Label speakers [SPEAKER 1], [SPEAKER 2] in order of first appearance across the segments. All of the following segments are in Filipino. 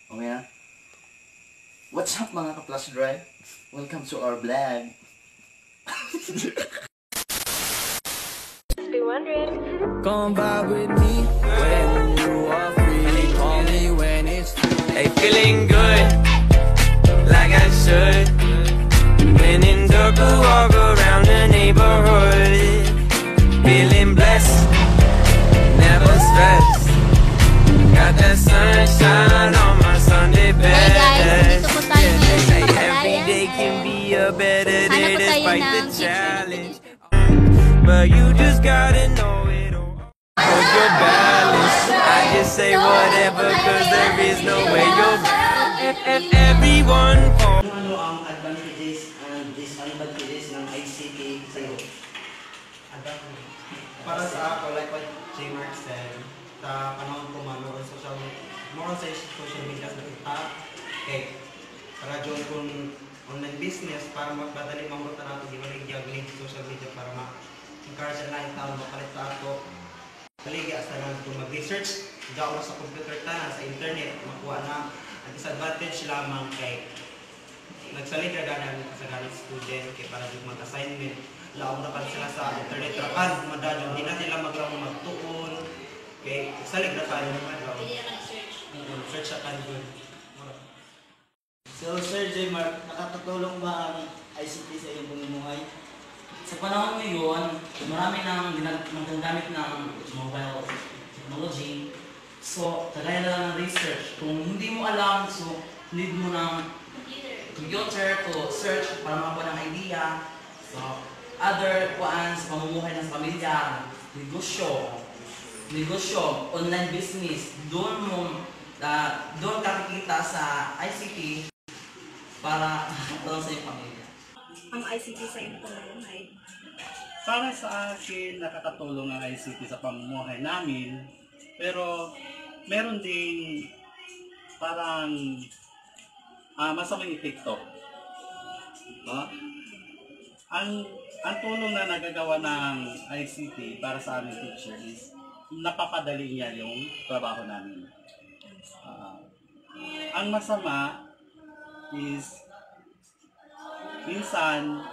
[SPEAKER 1] Okay na? What's up mga ka-Plus Drive? Welcome to our vlog.
[SPEAKER 2] Come vibe with me when you are free. Call me when it's free. Hey, feeling good, like I should. When in dark, walk around the neighborhood. Feeling blessed, never stressed. Got that sunshine on my Sunday best.
[SPEAKER 3] Hey guys, dito po tayo ngayon sa
[SPEAKER 2] Every day
[SPEAKER 3] Pagkalayan.
[SPEAKER 2] can be a better day
[SPEAKER 3] Hanap po tayo
[SPEAKER 2] despite the
[SPEAKER 3] ng
[SPEAKER 2] challenge. But you just gotta know it all. Hold your balance. I just say whatever, cause there is no way you're and everyone falls.
[SPEAKER 1] Ano ang advantages and disadvantages ng ICT sa'yo?
[SPEAKER 4] Para sa ako, like what J. Mark said, sa panahon ko man, more sa social media sa kita, okay, para dyan kung online business, para magpadali mamuta natin, di ba nag-juggling sa social media para ma-encourage na yung tao makalit sa ato. Kaligi, asa na kung mag-research, gawin sa computer ta, sa internet, makuha na. Ang disadvantage lamang kay nagsalig na ganang sa ganang student, kay para dyan mag-assignment, laong na sila sa internet rakan, madalo, hindi na sila magtuon. Okay, salig na tayo naman daw. Search sa good.
[SPEAKER 1] So Sir J. Mark, nakakatulong ba ang ICT sa iyong pamumuhay?
[SPEAKER 5] Sa panahon ngayon, marami nang ginagamit ng mobile technology. So, kagaya na lang ng research. Kung hindi mo alam, so need mo ng computer to search para makakuha ng idea. So, other kuans, pamumuhay ng pamilya, negosyo, online business, doon kakikita sa ICT para makatulong sa iyong pamilya.
[SPEAKER 6] Ang ICT sa iyong pamumuhay?
[SPEAKER 7] Para sa akin, nakakatulong ang ICT sa pamumuhay namin, pero meron ding parang masamang epekto. No? Ang tulong na nagagawa ng ICT para sa aming teacher is napapadali niya yung trabaho namin. Ang masama is minsan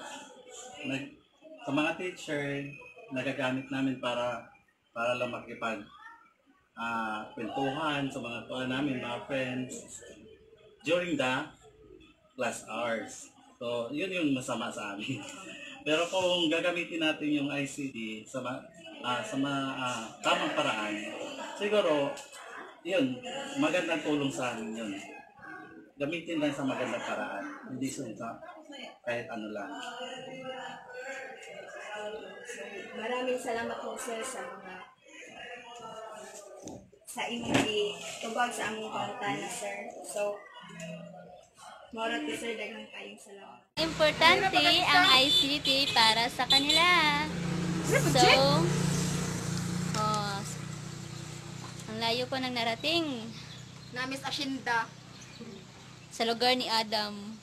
[SPEAKER 7] sa mga teacher nagagamit namin para lang makipag kwentuhan sa mga tuwa namin, mga friends during the class hours. So, yun yung masama sa amin. Pero kung gagamitin natin yung ICT sa tamang paraan, siguro, yun, magandang tulong sa amin yun. Gamitin lang sa magandang paraan, hindi sa kahit ano lang.
[SPEAKER 6] Maraming salamat po sir sa inyong itubag sa aming pangutana sir. So, mora to sir, daghang kayong salamat.
[SPEAKER 3] Importante ang ICT para sa kanila. So, ang layo ko nang narating
[SPEAKER 6] Namis Asyenda.
[SPEAKER 3] sa lugar ni Adam.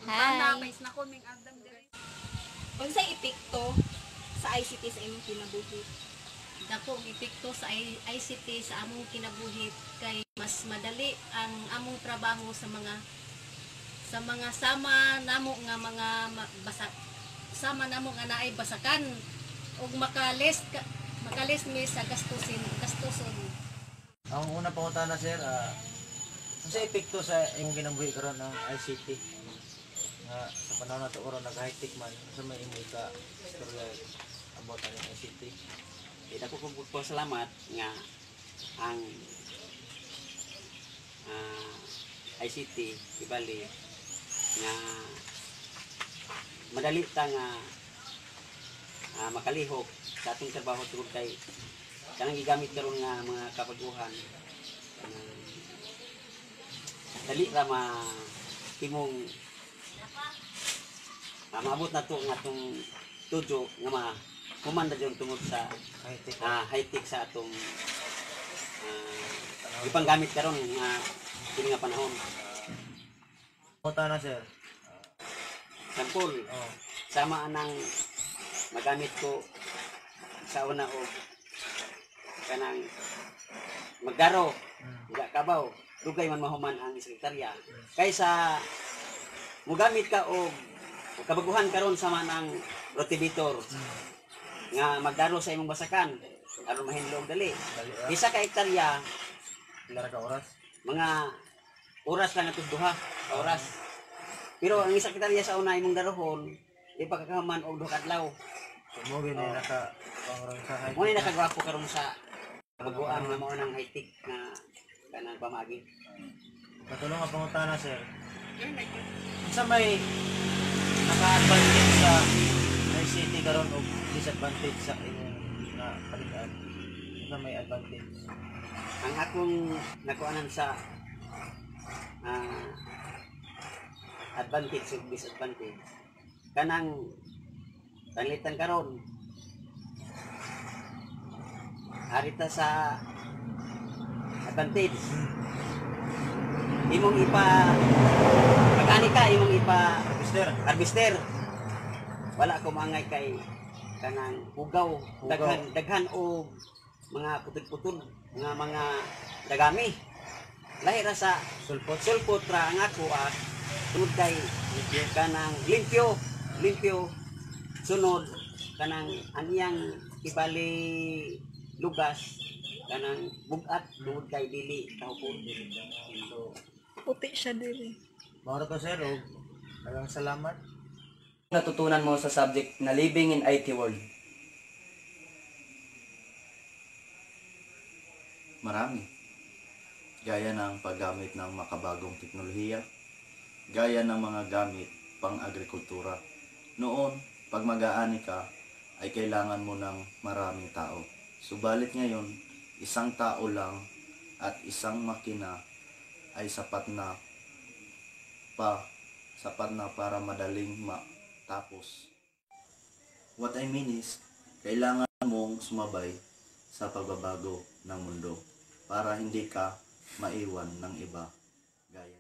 [SPEAKER 3] Hi!
[SPEAKER 6] na kuming Adam dire. Unsay epekto sa ICT sa imong kinabuhi?
[SPEAKER 8] Dako epekto sa ICT sa among kinabuhi kay mas madali ang among trabaho sa mga sama namo nga mga sama namo nga naay basakan ug makalist mi sa gastuson.
[SPEAKER 9] Ang una pangutana sir, ano sa epekto sa imong ginabuhi karon ng ICT? Sa panahon nato karon nag-high-tech man, sa may imo ka istorya about ang ICT.
[SPEAKER 10] Dako ko salamat nga ang ICT ibali nga madali ta nga makalihok sa atong trabaho tungod kay kanang gigamit karon nga mga kapaguhan dali ra timong maabot na to nga atong tudyo nga kumanda dyan tungod sa high-tech sa atong ipanggamit karon nga kini nga panahon.
[SPEAKER 9] Punta na sir.
[SPEAKER 10] Sampol. Sama anang magamit ko sa una o kanang maggaro, kabaw. dugay man mahuman ang sekretarya. Kaysa mugamit ka og kabaguhan karon sa man ang rotivator nga magdaro sa imong basakan aron mahindlo og dali. Isa ka hektarya
[SPEAKER 9] Pila ka oras?
[SPEAKER 10] mga oras lang atus duha ka oras. Pero ang isa hektarya sa una imong darohon ipagkakaman og duha ka adlaw.
[SPEAKER 9] So mo gini naka pangrang sa high.
[SPEAKER 10] Mo ni nakagwapo karon sa baguan nga mao nang high-tech nga kanang pamagi.
[SPEAKER 9] Katulong nga pangutana sir. Sa may naka-advantage sa ICT karon og disadvantage sa imong nga palitan. Sa may advantage.
[SPEAKER 10] Ang akong nakuanan sa advantage ug disadvantage kanang panglitan karon harita sa advantage imong mekanika imong harvester wala ko mangay kay kanang hugaw daghan o mga putol-putol mga dagami lahi ra sa sulpot ra ang ako tungod kay kanang limpyo sunod kanang ang iyang ibali lugas kanang bugat tungod kay dili kahupon. So
[SPEAKER 6] Puti siya diri.
[SPEAKER 9] Mao to sir og daghang salamat.
[SPEAKER 1] Natutunan mo sa subject na living in IT world? Marami. Gaya ng paggamit ng makabagong teknolohiya, gaya ng mga gamit pang-agrikultura. Noon, pag mag-aani ka, ay kailangan mo ng maraming tao. Subalit ngayon, isang tao lang at isang makina ay sapat na para madaling matapos. What I mean is, kailangan mong sumabay sa pagbabago ng mundo para hindi ka maiwan ng iba gaya.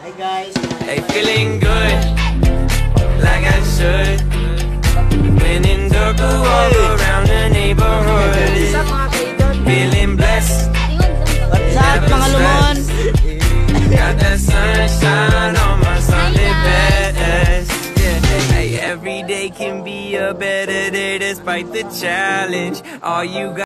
[SPEAKER 10] hi guys.
[SPEAKER 2] Hey, feeling good, like I should. When in dark, walk around the neighborhood. Feeling blessed.
[SPEAKER 3] What's up, mga lumon?
[SPEAKER 2] Got that sunshine on my Sunday best. Yeah, hey, every day can be a better day despite the challenge. All you got.